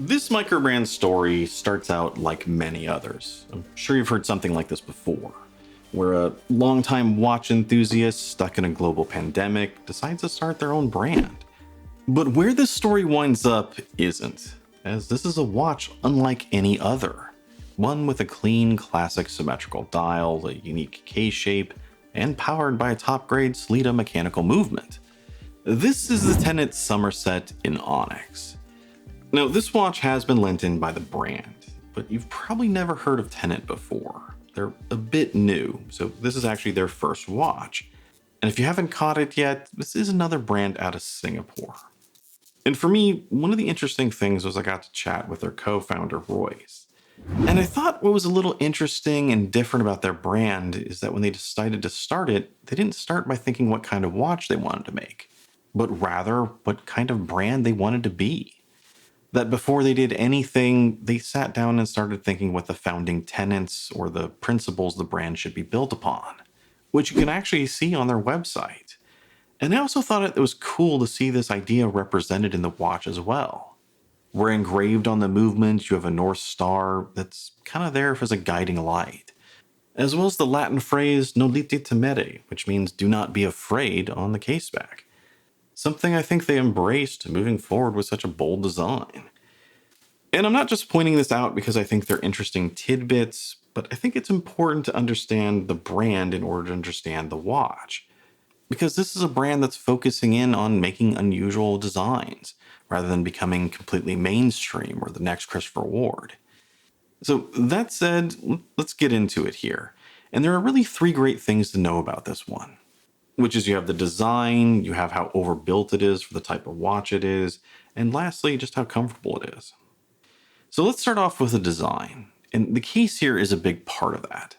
This microbrand story starts out like many others. I'm sure you've heard something like this before, where a longtime watch enthusiast stuck in a global pandemic decides to start their own brand. But where this story winds up isn't, as this is a watch unlike any other. One with a clean, classic symmetrical dial, a unique case shape, and powered by a top-grade Sleeta mechanical movement. This is the Tennet Somerset in Onyx. Now, this watch has been lent in by the brand, but you've probably never heard of Tennet before. They're a bit new, so this is actually their first watch. And if you haven't caught it yet, this is another brand out of Singapore. And for me, one of the interesting things was I got to chat with their co-founder, Royce. And I thought what was a little interesting and different about their brand is that when they decided to start it, they didn't start by thinking what kind of watch they wanted to make, but rather what kind of brand they wanted to be. That before they did anything, they sat down and started thinking what the founding tenets or the principles the brand should be built upon, which you can actually see on their website. And I also thought it was cool to see this idea represented in the watch as well. Where engraved on the movement, you have a North Star that's kind of there as a guiding light, as well as the Latin phrase "nolite timere," which means "do not be afraid" on the caseback. Something I think they embraced moving forward with such a bold design. And I'm not just pointing this out because I think they're interesting tidbits, but I think it's important to understand the brand in order to understand the watch. Because this is a brand that's focusing in on making unusual designs, rather than becoming completely mainstream or the next Christopher Ward. So that said, let's get into it here. And there are really three great things to know about this one. Which is you have the design, you have how overbuilt it is for the type of watch it is, and lastly, just how comfortable it is. So let's start off with the design, and the case here is a big part of that.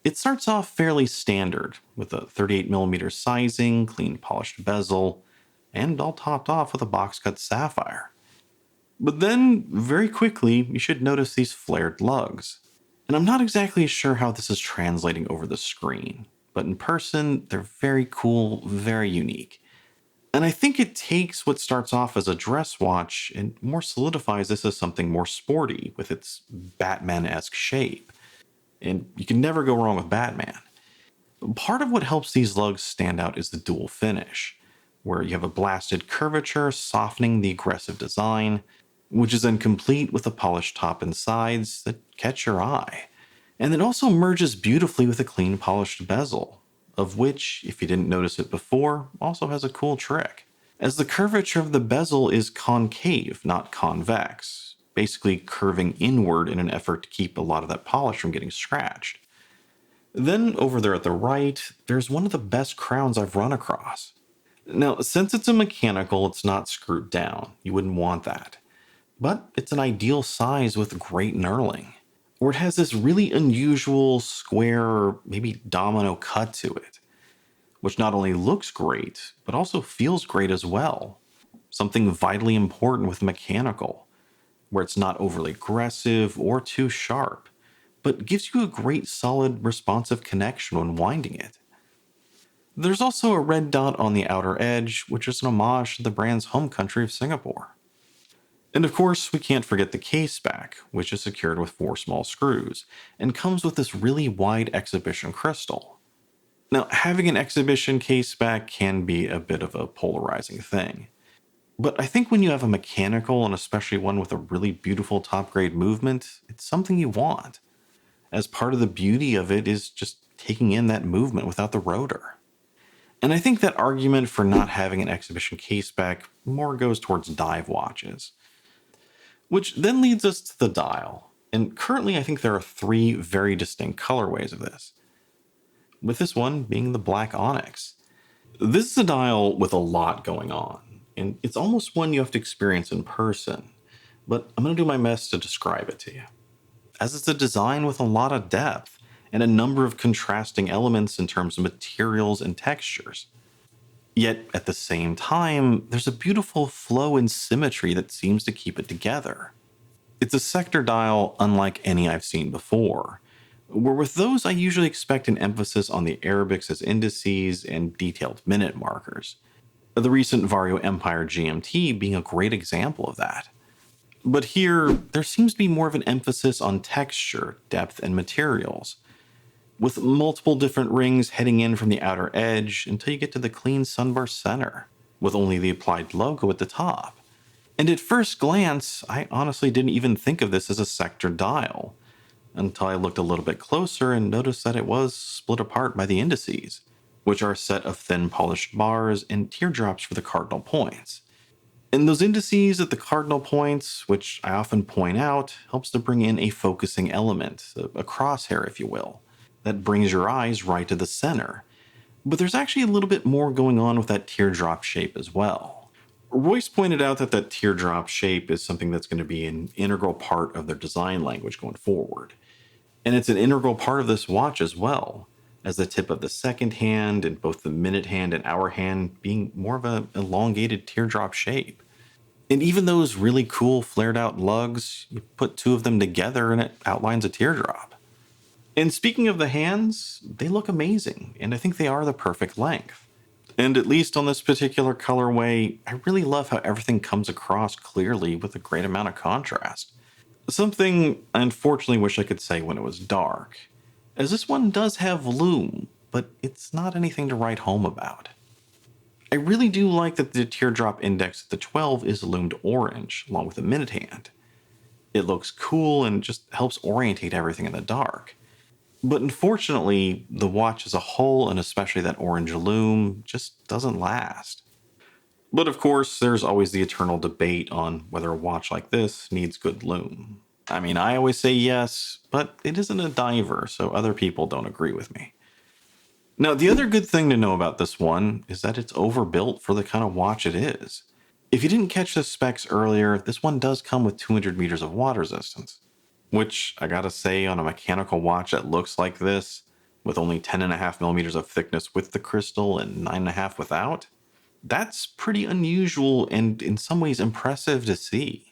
It starts off fairly standard, with a 38mm sizing, clean polished bezel, and all topped off with a box cut sapphire. But then, very quickly, you should notice these flared lugs. And I'm not exactly sure how this is translating over the screen, but in person, they're very cool, very unique. And I think it takes what starts off as a dress watch and more solidifies this as something more sporty with its Batman-esque shape. And you can never go wrong with Batman. Part of what helps these lugs stand out is the dual finish, where you have a blasted curvature softening the aggressive design, which is then complete with a polished top and sides that catch your eye. And it also merges beautifully with a clean polished bezel, of which, if you didn't notice it before, also has a cool trick, as the curvature of the bezel is concave, not convex, basically curving inward in an effort to keep a lot of that polish from getting scratched. Then over there at the right, there's one of the best crowns I've run across. Now, since it's a mechanical, it's not screwed down. You wouldn't want that. But it's an ideal size with great knurling. Or it has this really unusual square, maybe domino cut to it, which not only looks great, but also feels great as well. Something vitally important with mechanical, where it's not overly aggressive or too sharp, but gives you a great solid responsive connection when winding it. There's also a red dot on the outer edge, which is an homage to the brand's home country of Singapore. And of course, we can't forget the case back, which is secured with 4 small screws, and comes with this really wide exhibition crystal. Now, having an exhibition case back can be a bit of a polarizing thing. But I think when you have a mechanical, and especially one with a really beautiful top-grade movement, it's something you want, as part of the beauty of it is just taking in that movement without the rotor. And I think that argument for not having an exhibition case back more goes towards dive watches. Which then leads us to the dial. And currently I think there are 3 very distinct colorways of this, with this one being the black onyx. This is a dial with a lot going on, and it's almost one you have to experience in person, but I'm going to do my best to describe it to you, as it's a design with a lot of depth and a number of contrasting elements in terms of materials and textures. Yet, at the same time, there's a beautiful flow and symmetry that seems to keep it together. It's a sector dial unlike any I've seen before, where with those I usually expect an emphasis on the Arabics as indices and detailed minute markers. The recent Vario Empire GMT being a great example of that. But here, there seems to be more of an emphasis on texture, depth, and materials, with multiple different rings heading in from the outer edge until you get to the clean sunburst center, with only the applied logo at the top. And at first glance, I honestly didn't even think of this as a sector dial, until I looked a little bit closer and noticed that it was split apart by the indices, which are a set of thin polished bars and teardrops for the cardinal points. And those indices at the cardinal points, which I often point out, helps to bring in a focusing element, a crosshair, if you will, that brings your eyes right to the center. But there's actually a little bit more going on with that teardrop shape as well. Royce pointed out that that teardrop shape is something that's going to be an integral part of their design language going forward. And it's an integral part of this watch as well, as the tip of the second hand and both the minute hand and hour hand being more of an elongated teardrop shape. And even those really cool flared out lugs, you put two of them together and it outlines a teardrop. And speaking of the hands, they look amazing, and I think they are the perfect length. And at least on this particular colorway, I really love how everything comes across clearly with a great amount of contrast. Something I unfortunately wish I could say when it was dark, as this one does have lume, but it's not anything to write home about. I really do like that the teardrop index at the 12 is lumed orange, along with the minute hand. It looks cool and just helps orientate everything in the dark. But unfortunately, the watch as a whole, and especially that orange lume, just doesn't last. But of course, there's always the eternal debate on whether a watch like this needs good lume. I mean, I always say yes, but it isn't a diver, so other people don't agree with me. Now, the other good thing to know about this one is that it's overbuilt for the kind of watch it is. If you didn't catch the specs earlier, this one does come with 200 meters of water resistance, which I gotta say, on a mechanical watch that looks like this, with only 10.5 millimeters of thickness with the crystal and 9.5 without, that's pretty unusual and in some ways impressive to see.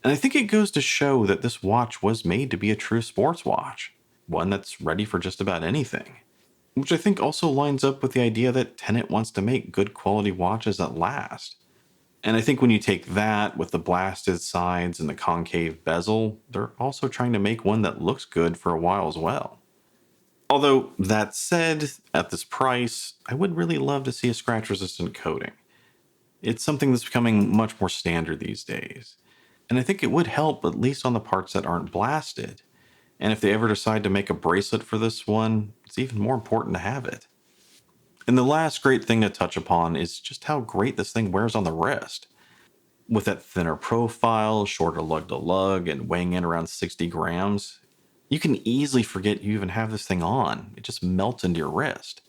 And I think it goes to show that this watch was made to be a true sports watch, one that's ready for just about anything. Which I think also lines up with the idea that Tennet wants to make good quality watches that last. And I think when you take that with the blasted sides and the concave bezel, they're also trying to make one that looks good for a while as well. Although, that said, at this price, I would really love to see a scratch resistant coating. It's something that's becoming much more standard these days. And I think it would help, at least on the parts that aren't blasted. And if they ever decide to make a bracelet for this one, it's even more important to have it. And the last great thing to touch upon is just how great this thing wears on the wrist. With that thinner profile, shorter lug to lug, and weighing in around 60 grams, you can easily forget you even have this thing on. It just melts into your wrist.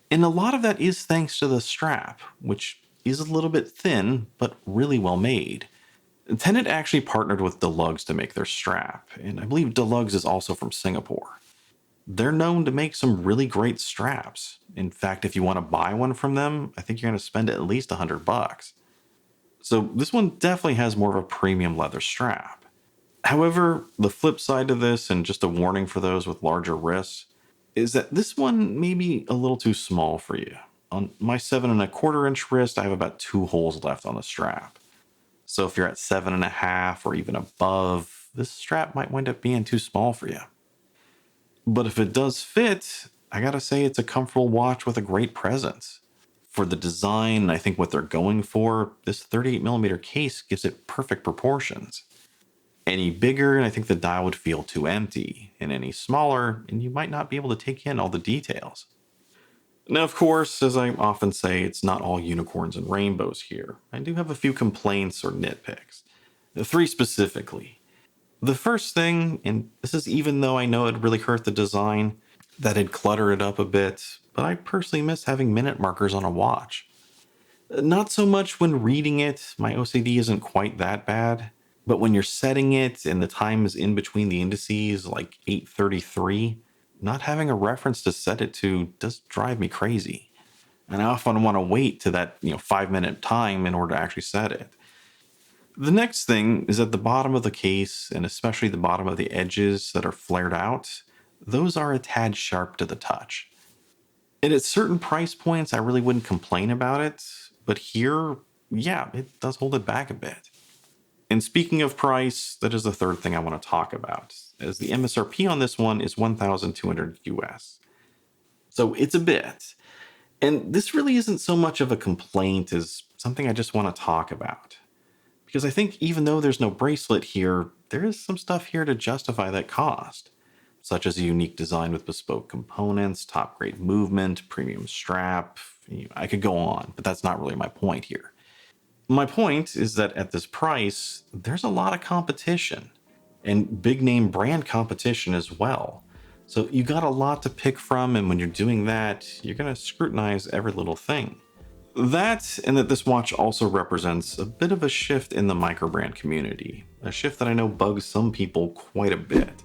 And a lot of that is thanks to the strap, which is a little bit thin, but really well made. Tennet actually partnered with Deluxe to make their strap, and I believe Deluxe is also from Singapore. They're known to make some really great straps. In fact, if you want to buy one from them, I think you're going to spend at least $100. So this one definitely has more of a premium leather strap. However, the flip side to this, and just a warning for those with larger wrists, is that this one may be a little too small for you. On my 7.25 inch wrist, I have about 2 holes left on the strap. So if you're at 7.5 or even above, this strap might wind up being too small for you. But if it does fit, I gotta say it's a comfortable watch with a great presence. For the design, I think what they're going for, this 38mm case gives it perfect proportions. Any bigger, and I think the dial would feel too empty, and any smaller, and you might not be able to take in all the details. Now, of course, as I often say, it's not all unicorns and rainbows here. I do have a few complaints or nitpicks. 3 specifically. The first thing, and this is even though I know it really hurt the design, that it'd clutter it up a bit, but I personally miss having minute markers on a watch. Not so much when reading it, my OCD isn't quite that bad, but when you're setting it and the time is in between the indices, like 8:33, not having a reference to set it to does drive me crazy. And I often want to wait to that 5-minute time in order to actually set it. The next thing is at the bottom of the case, and especially the bottom of the edges that are flared out, those are a tad sharp to the touch. And at certain price points, I really wouldn't complain about it, but here, yeah, it does hold it back a bit. And speaking of price, that is the third thing I want to talk about, as the MSRP on this one is 1,200 US. So it's a bit. And this really isn't so much of a complaint as something I just want to talk about. Because I think even though there's no bracelet here, there is some stuff here to justify that cost, such as a unique design with bespoke components, top grade movement, premium strap. I could go on, but that's not really my point here. My point is that at this price, there's a lot of competition and big name brand competition as well. So you got a lot to pick from, and when you're doing that, you're going to scrutinize every little thing. That, and that this watch also represents a bit of a shift in the microbrand community, a shift that I know bugs some people quite a bit.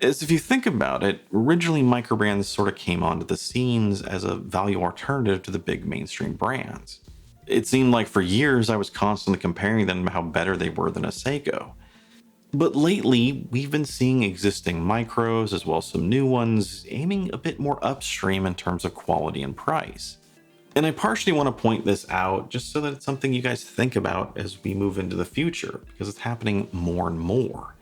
As if you think about it, originally microbrands sort of came onto the scenes as a value alternative to the big mainstream brands. It seemed like for years I was constantly comparing them to how better they were than a Seiko. But lately, we've been seeing existing micros as well as some new ones aiming a bit more upstream in terms of quality and price. And I partially want to point this out just so that it's something you guys think about as we move into the future, because it's happening more and more.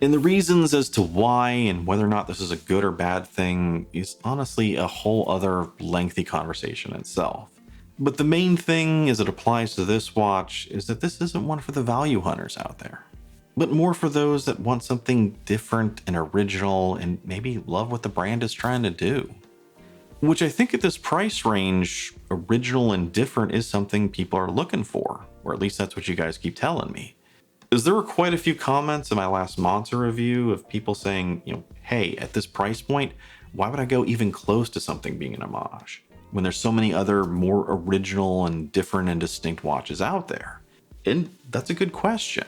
And the reasons as to why and whether or not this is a good or bad thing is honestly a whole other lengthy conversation itself. But the main thing as it applies to this watch is that this isn't one for the value hunters out there, but more for those that want something different and original and maybe love what the brand is trying to do. Which I think at this price range, original and different is something people are looking for, or at least that's what you guys keep telling me. As there were quite a few comments in my last Monster review of people saying, hey, at this price point, why would I go even close to something being an homage when there's so many other more original and different and distinct watches out there? And that's a good question.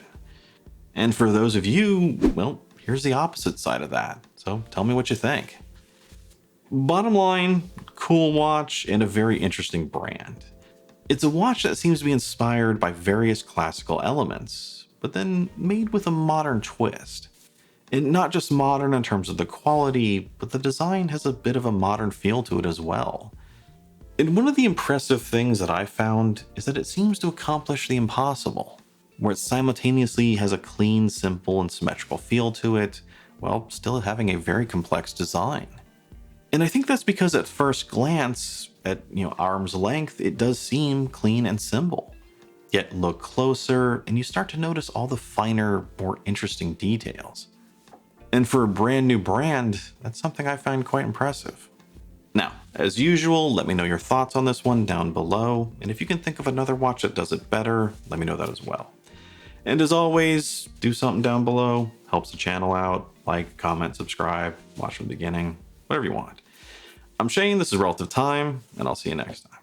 And for those of you, well, here's the opposite side of that. So tell me what you think. Bottom line, cool watch and a very interesting brand. It's a watch that seems to be inspired by various classical elements, but then made with a modern twist. And not just modern in terms of the quality, but the design has a bit of a modern feel to it as well. And one of the impressive things that I found is that it seems to accomplish the impossible, where it simultaneously has a clean, simple, and symmetrical feel to it, while still having a very complex design. And I think that's because at first glance, at arm's length, it does seem clean and simple. Yet look closer, and you start to notice all the finer, more interesting details. And for a brand new brand, that's something I find quite impressive. Now, as usual, let me know your thoughts on this one down below, and if you can think of another watch that does it better, let me know that as well. And as always, do something down below, helps the channel out, like, comment, subscribe, watch from the beginning, whatever you want. I'm Shane, this is Relative Time, and I'll see you next time.